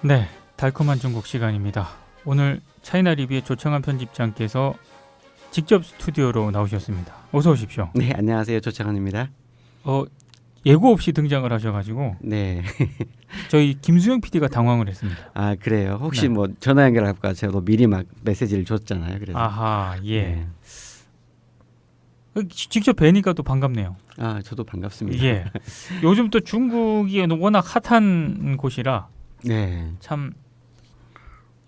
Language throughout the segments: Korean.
네, 달콤한 중국 시간입니다. 오늘 차이나 리뷰의 조청한 편집장께서 직접 스튜디오로 나오셨습니다. 어서 오십시오. 네, 안녕하세요. 조창원입니다. 예고 없이 등장을 하셔가지고 네. 저희 김수영 PD가 당황을 했습니다. 아, 그래요. 혹시 네. 뭐 전화 연결할까? 제가 미리 막 메시지를 줬잖아요. 그래서. 아하, 예. 네. 직접 뵈니까 또 반갑네요. 아, 저도 반갑습니다. 예. 요즘 또 중국이 워낙 핫한 곳이라 네. 참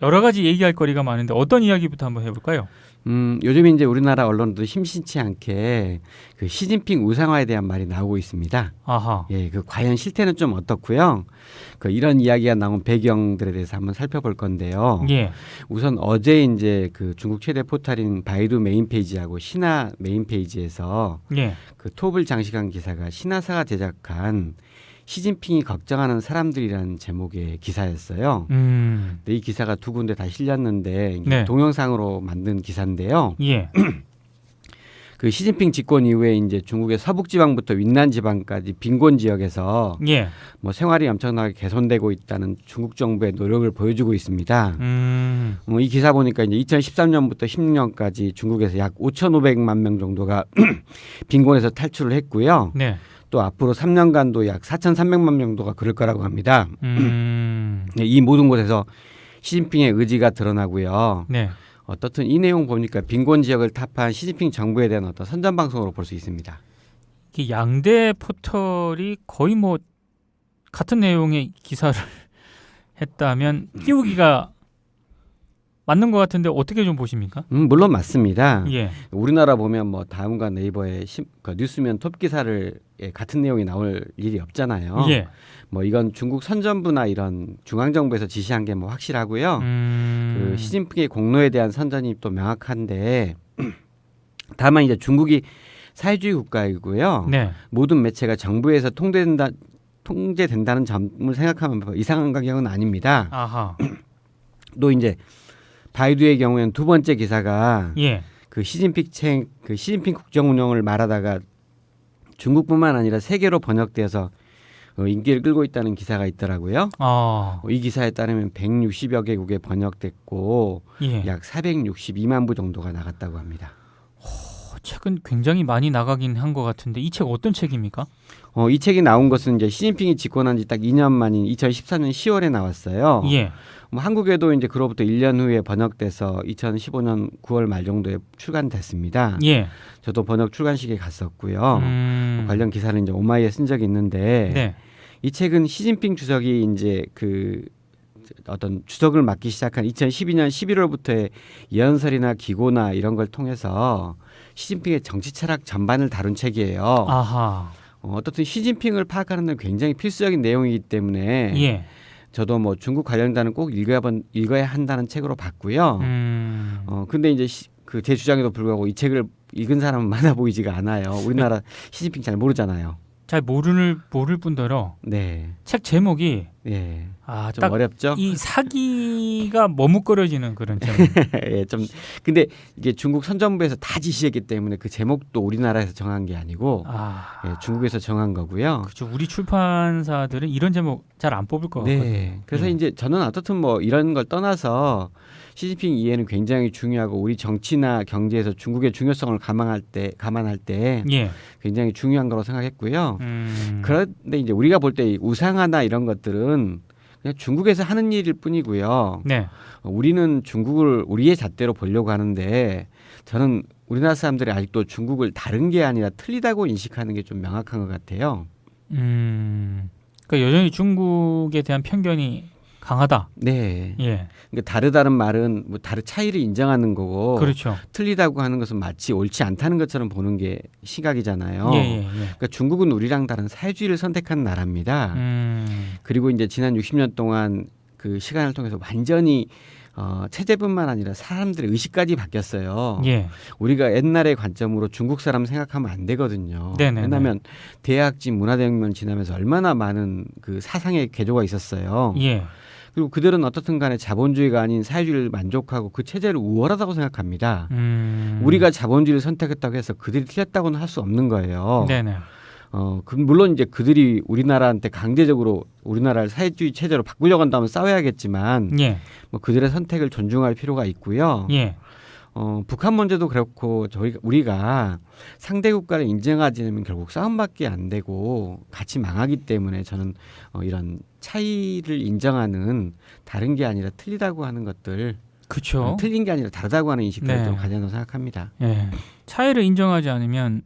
여러 가지 얘기할 거리가 많은데 어떤 이야기부터 한번 해볼까요? 요즘 이제 우리나라 언론도 심심치 않게 그 시진핑 우상화에 대한 말이 나오고 있습니다. 아하. 예, 그 과연 실태는 좀 어떻고요? 그 이런 이야기가 나온 배경들에 대해서 한번 살펴볼 건데요. 예. 우선 어제 이제 그 중국 최대 포털인 바이두 메인 페이지하고 신화 메인 페이지에서 예. 그 톱을 장식한 기사가 신화사가 제작한 시진핑이 걱정하는 사람들이라는 제목의 기사였어요. 근데 이 기사가 두 군데 다 실렸는데 이게 네. 동영상으로 만든 기사인데요. 예. 그 시진핑 집권 이후에 이제 중국의 서북 지방부터 윈난 지방까지 빈곤 지역에서 예. 뭐 생활이 엄청나게 개선되고 있다는 중국 정부의 노력을 보여주고 있습니다. 이 기사 보니까 이제 2013년부터 16년까지 중국에서 약 5,500만 명 정도가 빈곤에서 탈출을 했고요. 네. 또 앞으로 3년간도 약 4,300만 명 정도가 그럴 거라고 합니다. 네, 이 모든 곳에서 시진핑의 의지가 드러나고요. 네. 어떻든 이 내용 보니까 빈곤 지역을 타파한 시진핑 정부에 대한 어떤 선전 방송으로 볼 수 있습니다. 이 양대 포털이 거의 뭐 같은 내용의 기사를 했다면 띄우기가 맞는 것 같은데 어떻게 좀 보십니까? 물론 맞습니다. 예. 우리나라 보면 뭐 다음과 네이버에 그 뉴스면 톱 기사를 같은 내용이 나올 일이 없잖아요. 예. 뭐 이건 중국 선전부나 이런 중앙 정부에서 지시한 게 뭐 확실하고요. 그 시진핑의 공로에 대한 선전이 또 명확한데 다만 이제 중국이 사회주의 국가이고요. 네. 모든 매체가 정부에서 통제된다는 점을 생각하면 뭐 이상한 가격은 아닙니다. 아하. 또 이제 바이두의 경우에는 두 번째 기사가 예. 그 시진핑 국정 운영을 말하다가 중국뿐만 아니라 세계로 번역되어서 인기를 끌고 있다는 기사가 있더라고요. 이 기사에 따르면 160여 개국에 번역됐고 예. 약 462만 부 정도가 나갔다고 합니다. 책은 굉장히 많이 나가긴 한 것 같은데 이 책 어떤 책입니까? 이 책이 나온 것은 이제 시진핑이 집권한 지 딱 2년 만인 2014년 10월에 나왔어요. 예. 뭐 한국에도 이제 그로부터 1년 후에 번역돼서 2015년 9월 말 정도에 출간됐습니다. 예. 저도 번역 출간식에 갔었고요. 관련 기사를 이제 오마이에 쓴 적이 있는데 네. 이 책은 시진핑 주석이 이제 그 어떤 주석을 맡기 시작한 2012년 11월부터의 예언설이나 기고나 이런 걸 통해서 시진핑의 정치 철학 전반을 다룬 책이에요. 아하. 어떻든 시진핑을 파악하는 데 굉장히 필수적인 내용이기 때문에 예. 저도 뭐 중국 관련자는 꼭 읽어야 한다는 책으로 봤고요. 근데 이제 그 제 주장에도 불구하고 이 책을 읽은 사람은 많아 보이지가 않아요. 우리나라 시진핑 잘 모르잖아요. 잘 모를 뿐더러 네. 책 제목이 예. 좀 딱 어렵죠. 이 사기가 머뭇거려지는 그런 제목. 예, 좀 근데 이게 중국 선전부에서 다 지시했기 때문에 그 제목도 우리나라에서 정한 게 아니고 예, 중국에서 정한 거고요. 그렇죠. 우리 출판사들은 이런 제목 잘 안 뽑을 것 같거든요. 네. 그래서 이제 저는 어떻든 뭐 이런 걸 떠나서 시진핑 이해는 굉장히 중요하고 우리 정치나 경제에서 중국의 중요성을 감안할 때 예. 굉장히 중요한 거라고 생각했고요. 그런데 이제 우리가 볼 때 우상화나 이런 것들은 그냥 중국에서 하는 일일 뿐이고요. 네. 우리는 중국을 우리의 잣대로 보려고 하는데 저는 우리나라 사람들이 아직도 중국을 다른 게 아니라 틀리다고 인식하는 게 좀 명확한 것 같아요. 그러니까 여전히 중국에 대한 편견이 강하다. 네. 예. 그러니까 다르다는 말은 뭐 다른 차이를 인정하는 거고 그렇죠. 틀리다고 하는 것은 마치 옳지 않다는 것처럼 보는 게 시각이잖아요. 예. 그러니까 중국은 우리랑 다른 사회주의를 선택한 나라입니다. 그리고 이제 지난 60년 동안 그 시간을 통해서 완전히 체제뿐만 아니라 사람들의 의식까지 바뀌었어요. 예. 우리가 옛날의 관점으로 중국 사람 생각하면 안 되거든요. 네네네. 왜냐하면 대약진 문화대혁명 지나면서 얼마나 많은 그 사상의 개조가 있었어요. 예. 그리고 그들은 어떻든 간에 자본주의가 아닌 사회주의를 만족하고 그 체제를 우월하다고 생각합니다. 우리가 자본주의를 선택했다고 해서 그들이 틀렸다고는 할 수 없는 거예요. 네네. 물론 이제 그들이 우리나라한테 강제적으로 우리나라를 사회주의 체제로 바꾸려고 한다면 싸워야겠지만 예. 뭐 그들의 선택을 존중할 필요가 있고요. 예. 북한 문제도 그렇고 우리가 상대 국가를 인정하지 않으면 결국 싸움밖에 안 되고 같이 망하기 때문에 저는 이런 차이를 인정하는 다른 게 아니라 틀리다고 하는 것들 그렇죠. 틀린 게 아니라 다르다고 하는 인식을 네. 좀 가져야 한다고 생각합니다. 예. 차이를 인정하지 않으면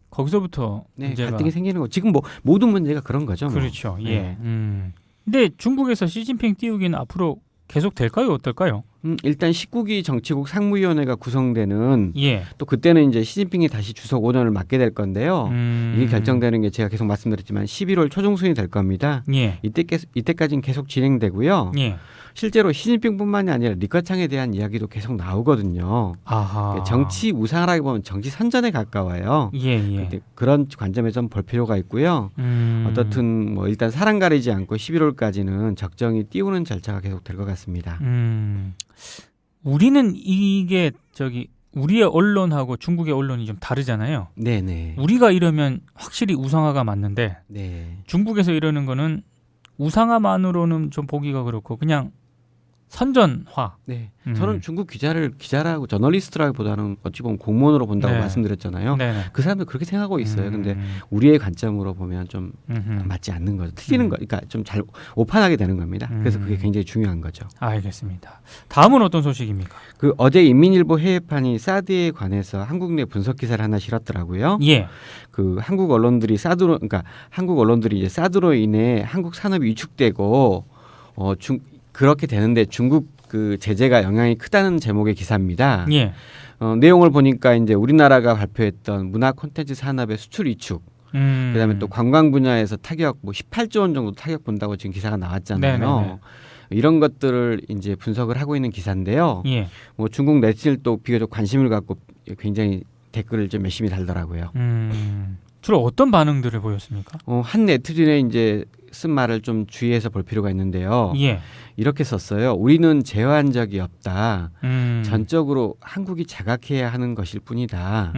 거기서부터 네, 문제가 갈등이 생기는 거. 지금 뭐 모든 문제가 그런 거죠. 뭐. 그렇죠. 예. 네. 근데 중국에서 시진핑 띄우기는 앞으로 계속 될까요? 어떨까요? 일단 19기 정치국 상무위원회가 구성되는 예. 또 그때는 이제 시진핑이 다시 주석 5년을 맡게 될 건데요. 이게 결정되는 게 제가 계속 말씀드렸지만 11월 초중순이 될 겁니다. 예. 이때까지는 계속 진행되고요. 예. 실제로 시진핑뿐만이 아니라 리커창에 대한 이야기도 계속 나오거든요. 아하. 정치 우상화라기 보면 정치 선전에 가까워요. 예, 예. 근데 그런 관점에서 좀 볼 필요가 있고요. 어떻든 뭐 일단 사람 가리지 않고 11월까지는 적정히 띄우는 절차가 계속 될 것 같습니다. 우리는 이게 우리의 언론하고 중국의 언론이 좀 다르잖아요. 네네. 우리가 이러면 확실히 우상화가 맞는데 네. 중국에서 이러는 거는 우상화만으로는 좀 보기가 그렇고 그냥 선전화. 네. 저는 중국 기자라고 저널리스트라기보다는 어찌 보면 공무원으로 본다고 네. 말씀드렸잖아요. 네네. 그 사람들 그렇게 생각하고 있어요. 근데 우리의 관점으로 보면 좀 맞지 않는 거죠. 틀리는 거. 그러니까 좀 잘 오판하게 되는 겁니다. 그래서 그게 굉장히 중요한 거죠. 알겠습니다. 다음은 어떤 소식입니까? 그 어제 인민일보 해외판이 사드에 관해서 한국 내 분석 기사를 하나 실었더라고요. 예. 그 한국 언론들이 이제 사드로 인해 한국 산업이 위축되고 그렇게 되는데 중국 그 제재가 영향이 크다는 제목의 기사입니다. 예. 내용을 보니까 이제 우리나라가 발표했던 문화 콘텐츠 산업의 수출 위축, 그다음에 또 관광 분야에서 타격 뭐 18조 원 정도 타격 본다고 지금 기사가 나왔잖아요. 네네네. 이런 것들을 이제 분석을 하고 있는 기사인데요. 예. 뭐 중국 네티즌 또 비교적 관심을 갖고 굉장히 댓글을 좀 열심히 달더라고요. 주로 어떤 반응들을 보였습니까? 한 네티즌의 이제 쓴 말을 좀 주의해서 볼 필요가 있는데요. 예. 이렇게 썼어요. 우리는 제어한 적이 없다. 전적으로 한국이 자각해야 하는 것일 뿐이다.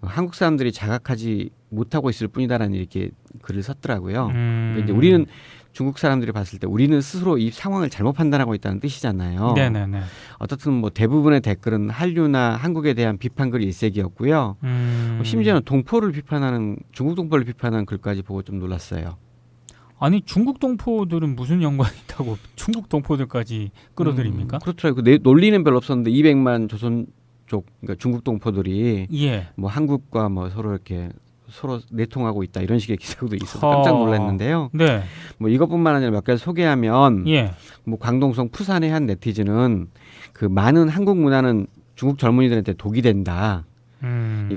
한국 사람들이 자각하지 못하고 있을 뿐이다라는 이렇게 글을 썼더라고요. 그러니까 이제 우리는 중국 사람들이 봤을 때 우리는 스스로 이 상황을 잘못 판단하고 있다는 뜻이잖아요. 네네네. 어떻든 뭐 대부분의 댓글은 한류나 한국에 대한 비판글 일색이었고요. 심지어는 중국 동포를 비판하는 글까지 보고 좀 놀랐어요. 아니 중국 동포들은 무슨 연관이 있다고 중국 동포들까지 끌어들입니까? 그렇더라고요. 논리는 별로 없었는데 200만 조선 쪽 그러니까 중국 동포들이 예. 뭐 한국과 뭐 서로 내통하고 있다 이런 식의 기사도 있어서 깜짝 놀랐는데요. 네. 뭐 이것뿐만 아니라 몇 가지 소개하면 예. 뭐 광동성 부산의 한 네티즌은 그 많은 한국 문화는 중국 젊은이들한테 독이 된다.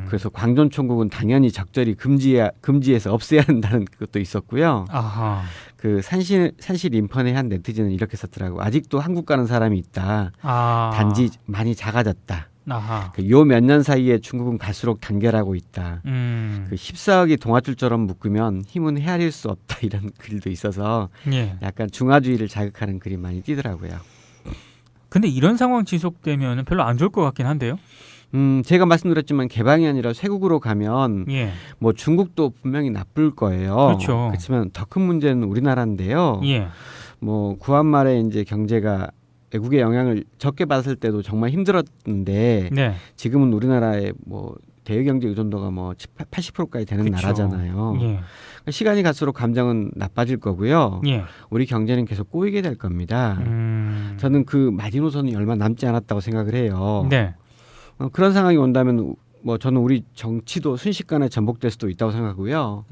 그래서 광전총국은 당연히 적절히 금지해서 없애야 한다는 것도 있었고요. 아하. 그 산실 인펀의 한 네티즌은 이렇게 썼더라고. 아직도 한국 가는 사람이 있다. 단지 많이 작아졌다. 아하. 요 몇 년 사이에 중국은 갈수록 단결하고 있다. 그 14억이 동아줄처럼 묶으면 힘은 헤아릴 수 없다. 이런 글도 있어서 예. 약간 중화주의를 자극하는 글이 많이 띄더라고요. 근데 이런 상황 지속되면 별로 안 좋을 것 같긴 한데요. 제가 말씀드렸지만 개방이 아니라 쇠국으로 가면 예. 뭐 중국도 분명히 나쁠 거예요. 그렇죠. 그렇지만 더 큰 문제는 우리나라인데요. 예. 뭐 구한 말에 이제 경제가 외국의 영향을 적게 받았을 때도 정말 힘들었는데 네. 지금은 우리나라의 뭐 대외 경제 의존도가 뭐 80%까지 되는 그쵸. 나라잖아요. 예. 시간이 갈수록 감정은 나빠질 거고요. 예. 우리 경제는 계속 꼬이게 될 겁니다. 저는 그 마지노선이 얼마 남지 않았다고 생각을 해요. 네. 그런 상황이 온다면 뭐 저는 우리 정치도 순식간에 전복될 수도 있다고 생각하고요.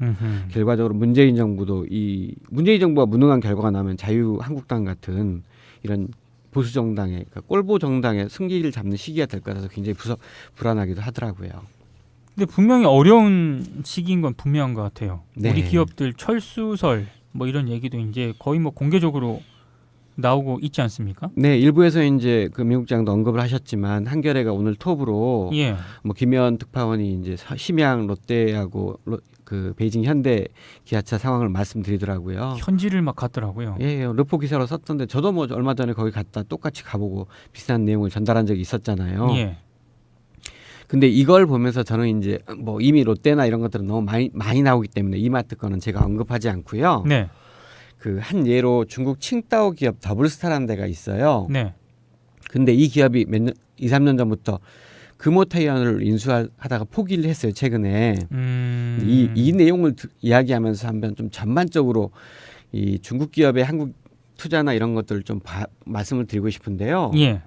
결과적으로 문재인 정부가 무능한 결과가 나면 자유한국당 같은 이런 보수 정당의 그러니까 꼴보 정당의 승기를 잡는 시기가 될 거라서 굉장히 불안하기도 하더라고요. 근데 분명히 어려운 시기인 건 분명한 것 같아요. 네. 우리 기업들 철수설 뭐 이런 얘기도 이제 거의 뭐 공개적으로 나오고 있지 않습니까? 네, 일부에서 이제 그 미국장도 언급을 하셨지만 한겨레가 오늘 톱으로 예. 뭐 김현 특파원이 이제 심양 롯데하고 그 베이징 현대 기아차 상황을 말씀드리더라고요. 현지를 막 갔더라고요. 예, 르포 기사로 썼던데 저도 뭐 얼마 전에 거기 갔다 똑같이 가보고 비슷한 내용을 전달한 적이 있었잖아요. 예. 근데 이걸 보면서 저는 이제 뭐 이미 롯데나 이런 것들은 너무 많이 나오기 때문에 이마트 거는 제가 언급하지 않고요. 네. 그 한 예로 중국 칭따오 기업 더블스타라는 데가 있어요. 네. 근데 이 기업이 2, 3년 전부터 금호 타이어를 인수하다가 포기를 했어요. 최근에. 이 내용을 이야기하면서 한번 좀 전반적으로 이 중국 기업의 한국 투자나 이런 것들을 좀 말씀을 드리고 싶은데요. 예.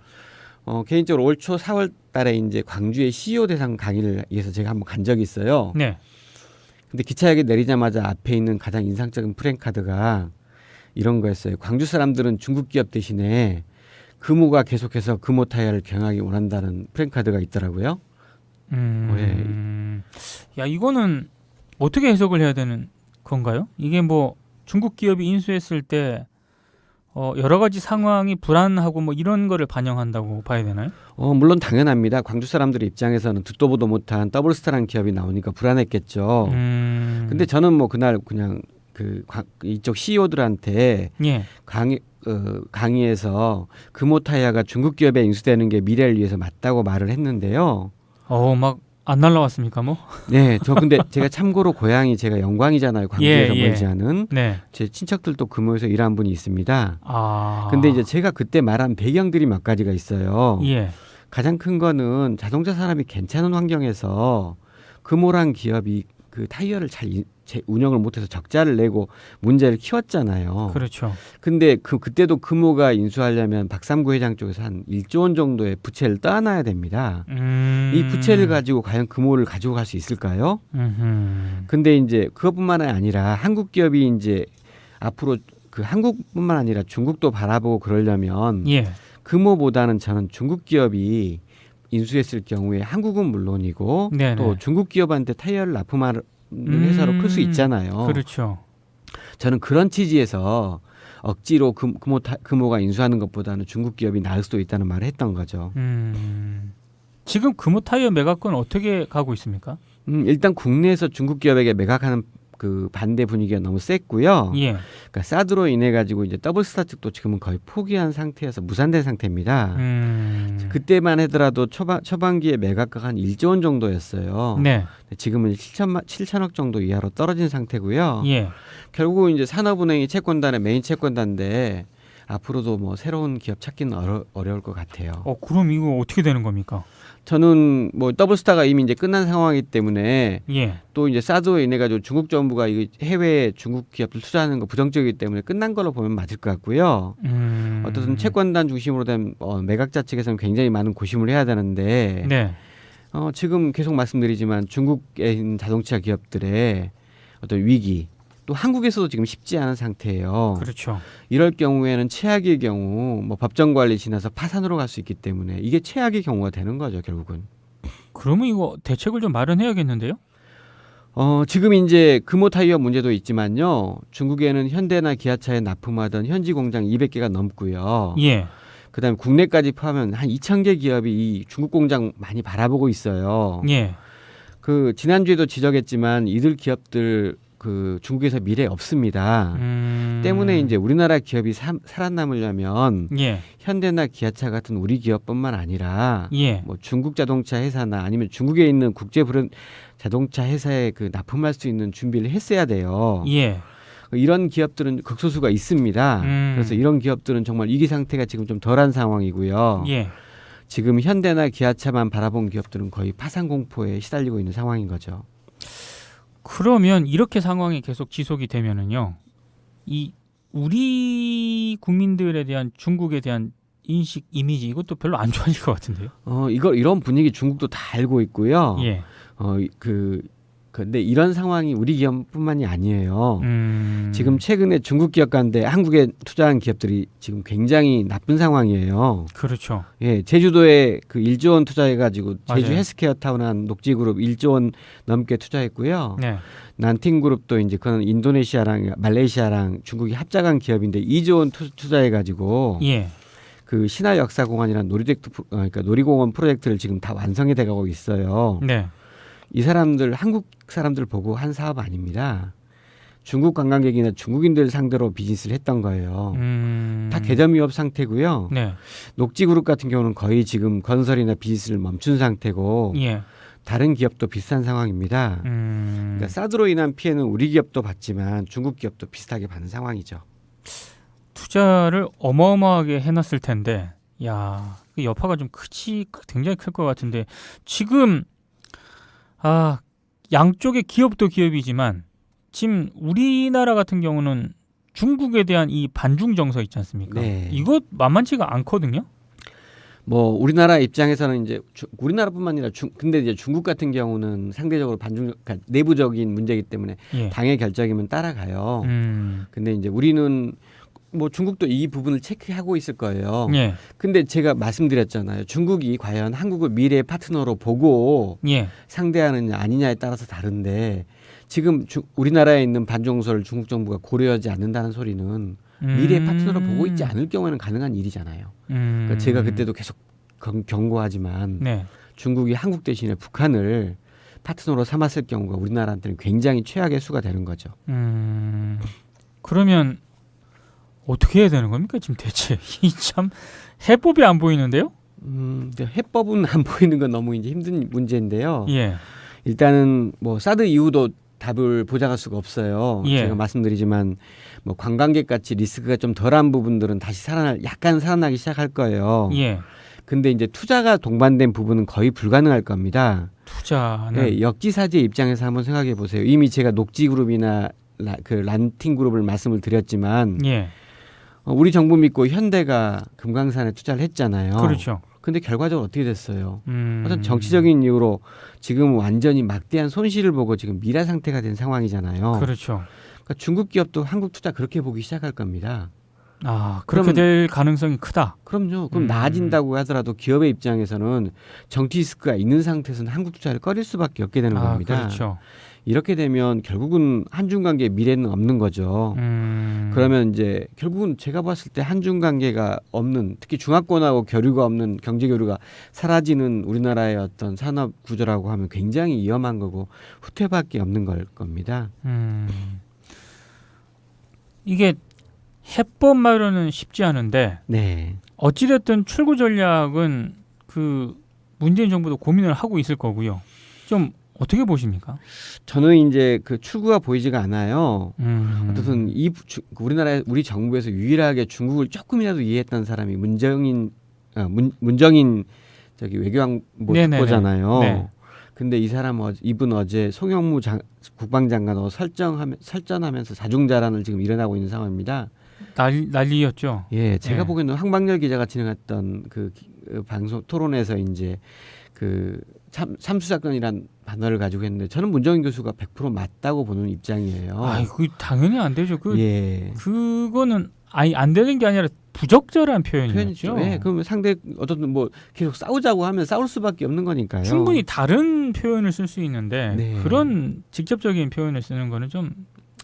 개인적으로 올 초 4월 달에 이제 광주의 CEO 대상 강의를 위해서 제가 한번 간 적이 있어요. 네. 근데 기차역에 내리자마자 앞에 있는 가장 인상적인 프랭카드가 이런 거였어요. 광주 사람들은 중국 기업 대신에 금호가 계속해서 금호 타이어를 경영하기 원한다는 프랭카드가 있더라고요. 야, 이거는 어떻게 해석을 해야 되는 건가요? 이게 뭐 중국 기업이 인수했을 때 여러 가지 상황이 불안하고 뭐 이런 거를 반영한다고 봐야 되나요? 물론 당연합니다. 광주 사람들의 입장에서는 듣도 보도 못한 더블스타라는 기업이 나오니까 불안했겠죠. 근데 저는 뭐 그날 그냥 이쪽 CEO들한테 예. 강의에서 금호 타이어가 중국 기업에 인수되는 게 미래를 위해서 맞다고 말을 했는데요. 막 안 날라왔습니까, 뭐? 네, 저 근데 제가 참고로 고향이 제가 영광이잖아요. 광주에서 멀지 않은. 네. 제 친척들도 금호에서 일한 분이 있습니다. 아. 근데 이제 제가 그때 말한 배경들이 몇 가지가 있어요. 예. 가장 큰 거는 자동차 산업이 괜찮은 환경에서 금호란 기업이 그 타이어를 잘 운영을 못해서 적자를 내고 문제를 키웠잖아요. 그렇죠. 근데 그때도 금호가 인수하려면 박삼구 회장 쪽에서 한 1조 원 정도의 부채를 떠안아야 됩니다. 이 부채를 가지고 과연 금호를 가지고 갈 수 있을까요? 근데 이제 그것뿐만 아니라 한국 기업이 이제 앞으로 그 한국뿐만 아니라 중국도 바라보고 그러려면 예. 금호보다는 저는 중국 기업이 인수했을 경우에 한국은 물론이고 네네. 또 중국 기업한테 타이어를 납품하는 회사로 클 수 있잖아요. 그렇죠. 저는 그런 취지에서 억지로 금호가 인수하는 것보다는 중국 기업이 나을 수도 있다는 말을 했던 거죠. 지금 금호 타이어 매각은 어떻게 가고 있습니까? 일단 국내에서 중국 기업에게 매각하는 그 반대 분위기가 너무 셌고요. 예. 그러니까 사드로 인해 가지고 이제 더블스타 측도 지금은 거의 포기한 상태여서 무산된 상태입니다. 그때만 하더라도 초반기에 매각가가 한 1조 원 정도였어요. 네. 지금은 7천억 정도 이하로 떨어진 상태고요. 예. 결국 이제 산업은행이 채권단의 메인 채권단인데 앞으로도 뭐 새로운 기업 찾기는 어려울 것 같아요. 그럼 이거 어떻게 되는 겁니까? 저는 뭐 더블스타가 이미 이제 끝난 상황이기 때문에 예. 또 이제 사드로 인해 가지고 중국 정부가 이거 해외에 중국 기업들 투자하는 거 부정적이기 때문에 끝난 걸로 보면 맞을 것 같고요. 어쨌든 채권단 중심으로 된 매각자 측에서는 굉장히 많은 고심을 해야 되는데 네. 지금 계속 말씀드리지만 중국에 있는 자동차 기업들의 어떤 위기 또 한국에서도 지금 쉽지 않은 상태예요. 그렇죠. 이럴 경우에는 최악의 경우 뭐 법정 관리 지나서 파산으로 갈 수 있기 때문에 이게 최악의 경우가 되는 거죠, 결국은. 그러면 이거 대책을 좀 마련해야겠는데요? 지금 이제 금호 타이어 문제도 있지만요. 중국에는 현대나 기아차에 납품하던 현지 공장 200개가 넘고요. 예. 그다음에 국내까지 포함하면 한 2,000개 기업이 이 중국 공장 많이 바라보고 있어요. 예. 그 지난주에도 지적했지만 이들 기업들 그 중국에서 미래 없습니다. 때문에 이제 우리나라 기업이 살아남으려면 예. 현대나 기아차 같은 우리 기업뿐만 아니라 예. 뭐 중국 자동차 회사나 아니면 중국에 있는 국제 브랜드 자동차 회사에 그 납품할 수 있는 준비를 했어야 돼요. 예. 이런 기업들은 극소수가 있습니다. 그래서 이런 기업들은 정말 위기 상태가 지금 좀 덜한 상황이고요. 예. 지금 현대나 기아차만 바라본 기업들은 거의 파산 공포에 시달리고 있는 상황인 거죠. 그러면 이렇게 상황이 계속 지속이 되면은요, 이 우리 국민들에 대한 중국에 대한 인식, 이미지 이것도 별로 안 좋아질 것 같은데요. 이런 분위기 중국도 다 알고 있고요. 예. 근데 이런 상황이 우리 기업뿐만이 아니에요. 지금 최근에 중국 기업 가운데 한국에 투자한 기업들이 지금 굉장히 나쁜 상황이에요. 그렇죠. 예, 제주도에 그 1조 원 투자해가지고 제주 맞아요. 헬스케어 타운한 녹지그룹 1조 원 넘게 투자했고요. 네. 난팅그룹도 이제 그건 인도네시아랑 말레이시아랑 중국이 합작한 기업인데 2조 원 투자해가지고 예. 그 신화역사공원이라는 그러니까 놀이공원 프로젝트를 지금 다 완성이 돼가고 있어요. 네. 이 사람들 한국 사람들 보고 한 사업 아닙니다. 중국 관광객이나 중국인들 상대로 비즈니스를 했던 거예요. 다 개점 위협 상태고요. 네. 녹지그룹 같은 경우는 거의 지금 건설이나 비즈니스를 멈춘 상태고 예. 다른 기업도 비슷한 상황입니다. 그러니까 사드로 인한 피해는 우리 기업도 받지만 중국 기업도 비슷하게 받는 상황이죠. 투자를 어마어마하게 해놨을 텐데, 야, 그 여파가 좀 굉장히 클 것 같은데 지금 양쪽의 기업도 기업이지만 지금 우리나라 같은 경우는 중국에 대한 이 반중 정서 있지 않습니까? 네. 이거 만만치가 않거든요. 뭐 우리나라 입장에서는 이제 우리나라뿐만 아니라 근데 이제 중국 같은 경우는 상대적으로 그러니까 내부적인 문제이기 때문에 예. 당의 결정이면 따라가요. 근데 이제 우리는 뭐 중국도 이 부분을 체크하고 있을 거예요. 예. 근데 제가 말씀드렸잖아요. 중국이 과연 한국을 미래의 파트너로 보고 예. 상대하느냐 아니냐에 따라서 다른데 지금 우리나라에 있는 반정서를 중국 정부가 고려하지 않는다는 소리는 미래의 파트너로 보고 있지 않을 경우에는 가능한 일이잖아요. 그러니까 제가 그때도 계속 경고하지만 네. 중국이 한국 대신에 북한을 파트너로 삼았을 경우가 우리나라한테는 굉장히 최악의 수가 되는 거죠. 그러면 어떻게 해야 되는 겁니까? 지금 대체 이 참 해법이 안 보이는데요? 근데 해법은 안 보이는 건 너무 이제 힘든 문제인데요. 예. 일단은 뭐 사드 이후도 답을 보장할 수가 없어요. 예. 제가 말씀드리지만 뭐 관광객 같이 리스크가 좀 덜한 부분들은 다시 약간 살아나기 시작할 거예요. 예. 근데 이제 투자가 동반된 부분은 거의 불가능할 겁니다. 투자는 네, 역지사지의 입장에서 한번 생각해 보세요. 이미 제가 녹지그룹이나 그 란팅그룹을 말씀을 드렸지만 예. 우리 정부 믿고 현대가 금강산에 투자를 했잖아요. 그렇죠. 근데 결과적으로 어떻게 됐어요? 어떤 정치적인 이유로 지금 완전히 막대한 손실을 보고 지금 미라 상태가 된 상황이잖아요. 그렇죠. 그러니까 중국 기업도 한국 투자 그렇게 보기 시작할 겁니다. 그렇게 될 가능성이 크다. 그럼요. 그럼 나아진다고 하더라도 기업의 입장에서는 정치 리스크가 있는 상태에서는 한국 투자를 꺼릴 수밖에 없게 되는 겁니다. 그렇죠. 이렇게 되면 결국은 한중 관계에 미래는 없는 거죠. 그러면 이제 결국은 제가 봤을 때 한중 관계가 없는, 특히 중화권하고 교류가 없는 경제 교류가 사라지는 우리나라의 어떤 산업 구조라고 하면 굉장히 위험한 거고 후퇴밖에 없는 걸 겁니다. 이게 해법만으로는 쉽지 않은데 네. 어찌됐든 출구 전략은 그 문재인 정부도 고민을 하고 있을 거고요. 좀 어떻게 보십니까? 저는 이제 그 출구가 보이지가 않아요. 어쨌든 우리 정부에서 유일하게 중국을 조금이라도 이해했던 사람이 문정인 저기 외교안보 특보잖아요. 네. 근데 이 사람 이분 어제 송영무 국방장관하고 설전하면서 자중자란을 지금 일어나고 있는 상황입니다. 난리였죠. 예, 제가 보기에는 황방열 기자가 진행했던 그 방송 토론에서 이제 그 참수작전이란 단어를 가지고 했는데 저는 문정인 교수가 100% 맞다고 보는 입장이에요. 그 당연히 안 되죠. 그거는 안 되는 게 아니라 부적절한 표현이죠. 네, 그럼 상대 어떤 뭐 계속 싸우자고 하면 싸울 수밖에 없는 거니까요. 충분히 다른 표현을 쓸 수 있는데 네. 그런 직접적인 표현을 쓰는 거는 좀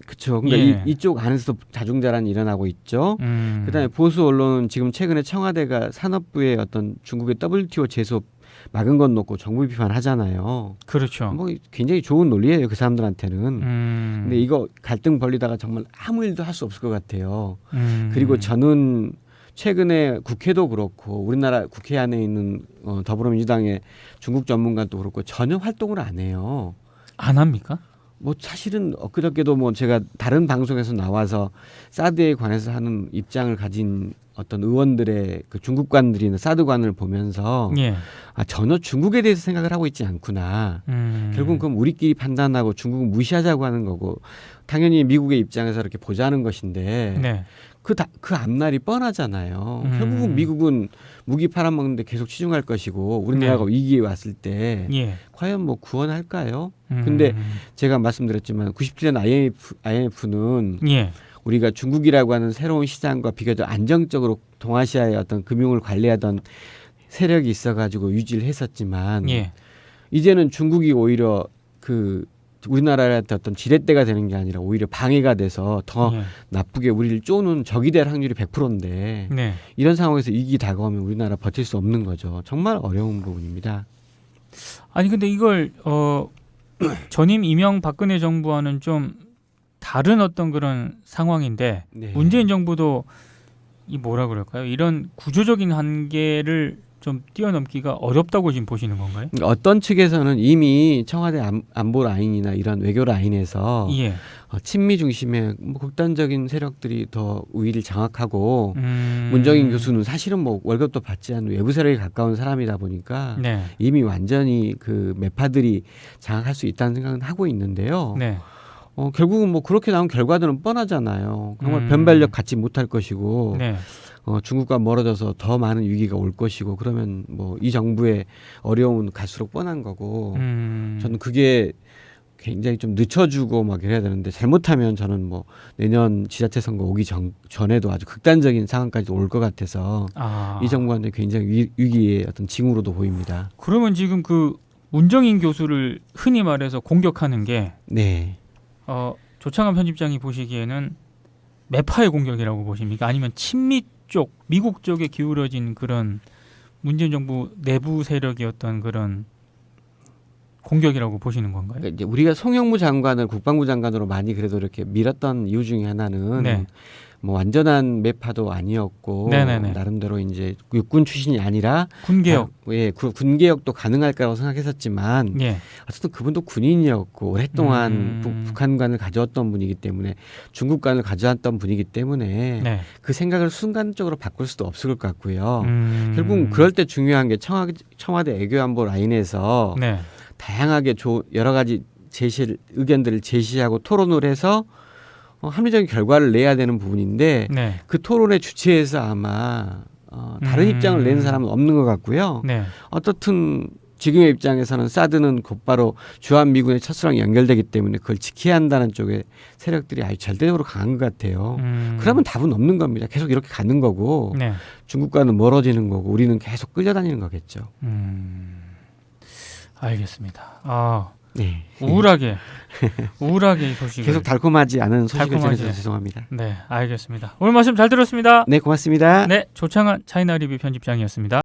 그렇죠. 그러니까 이쪽 안에서도 자중자란이 일어나고 있죠. 그다음에 보수 언론은 지금 최근에 청와대가 산업부의 어떤 중국의 WTO 제소 막은 건 놓고 정부 비판하잖아요. 그렇죠. 뭐 굉장히 좋은 논리예요, 그 사람들한테는. 근데 이거 갈등 벌리다가 정말 아무 일도 할 수 없을 것 같아요. 그리고 저는 최근에 국회도 그렇고 우리나라 국회 안에 있는 더불어민주당의 중국 전문가도 그렇고 전혀 활동을 안 해요. 안 합니까? 뭐 사실은 엊그저께도 뭐 제가 다른 방송에서 나와서 사드에 관해서 하는 입장을 가진 어떤 의원들의 그 중국관들이나 사드관을 보면서 전혀 중국에 대해서 생각을 하고 있지 않구나. 결국은 그럼 우리끼리 판단하고 중국은 무시하자고 하는 거고 당연히 미국의 입장에서 이렇게 보자는 것인데 그 앞날이 뻔하잖아요. 결국은 미국은 무기 팔아먹는데 계속 치중할 것이고 우리나라가 위기에 왔을 때 과연 뭐 구원할까요? 근데 제가 말씀드렸지만 97년 IMF는 우리가 중국이라고 하는 새로운 시장과 비교적 안정적으로 동아시아의 어떤 금융을 관리하던 세력이 있어가지고 유지를 했었지만 이제는 중국이 오히려 그 우리나라한테 어떤 지렛대가 되는 게 아니라 오히려 방해가 돼서 더 나쁘게 우리를 쪼는 적이 될 확률이 100%인데 이런 상황에서 위기 다가오면 우리나라 버틸 수 없는 거죠. 정말 어려운 부분입니다. 아니 근데 이걸 전임 이명박근혜 정부와는 좀 다른 어떤 그런 상황인데 문재인 정부도 이 뭐라 그럴까요? 이런 구조적인 한계를 좀 뛰어넘기가 어렵다고 지금 보시는 건가요? 어떤 측에서는 이미 청와대 안보 라인이나 이런 외교 라인에서 예. 친미 중심의 뭐 극단적인 세력들이 더 우위를 장악하고 문정인 교수는 사실은 뭐 월급도 받지 않는 외부 세력에 가까운 사람이다 보니까 네. 이미 완전히 그 매파들이 장악할 수 있다는 생각은 하고 있는데요. 네. 결국은 뭐 그렇게 나온 결과들은 뻔하잖아요. 정말 변별력 갖지 못할 것이고 네. 중국과 멀어져서 더 많은 위기가 올 것이고 그러면 뭐 이 정부의 어려움은 갈수록 뻔한 거고 저는 그게 굉장히 좀 늦춰주고 막 이래야 되는데 잘못하면 저는 뭐 내년 지자체 선거 오기 전에도 아주 극단적인 상황까지 올 것 같아서 이 정부한테 굉장히 위기의 어떤 징후로도 보입니다. 그러면 지금 그 문정인 교수를 흔히 말해서 공격하는 게 네. 조창한 편집장이 보시기에는 매파의 공격이라고 보십니까? 아니면 친미 쪽, 미국 쪽에 기울어진 그런 문재인 정부 내부 세력의 어떤 그런 공격이라고 보시는 건가요? 그러니까 이제 우리가 송영무 장관을 국방부 장관으로 많이 그래도 이렇게 밀었던 이유 중에 하나는 네. 뭐 완전한 매파도 아니었고 네네네. 나름대로 이제 육군 출신이 아니라 군개혁. 군개혁도 가능할 거라고 생각했었지만 예. 어쨌든 그분도 군인이었고 오랫동안 북한관을 가져왔던 분이기 때문에 중국관을 가져왔던 분이기 때문에 네. 그 생각을 순간적으로 바꿀 수도 없을 것 같고요. 결국은 그럴 때 중요한 게 청와대 외교안보 라인에서 네. 다양하게 여러 가지 의견들을 제시하고 토론을 해서 합리적인 결과를 내야 되는 부분인데 네. 그 토론의 주체에서 아마 다른 입장을 내는 사람은 없는 것 같고요. 네. 어떻든 지금의 입장에서는 사드는 곧바로 주한미군의 첫수랑 연결되기 때문에 그걸 지켜야 한다는 쪽에 세력들이 아주 절대적으로 강한 것 같아요. 그러면 답은 없는 겁니다. 계속 이렇게 가는 거고 네. 중국과는 멀어지는 거고 우리는 계속 끌려다니는 거겠죠. 알겠습니다. 네. 우울하게 이 소식을 계속 달콤하지 않은 소식을 달콤하지. 전해서 죄송합니다. 네, 알겠습니다. 오늘 말씀 잘 들었습니다. 네, 고맙습니다. 네, 조창한 차이나 리뷰 편집장이었습니다.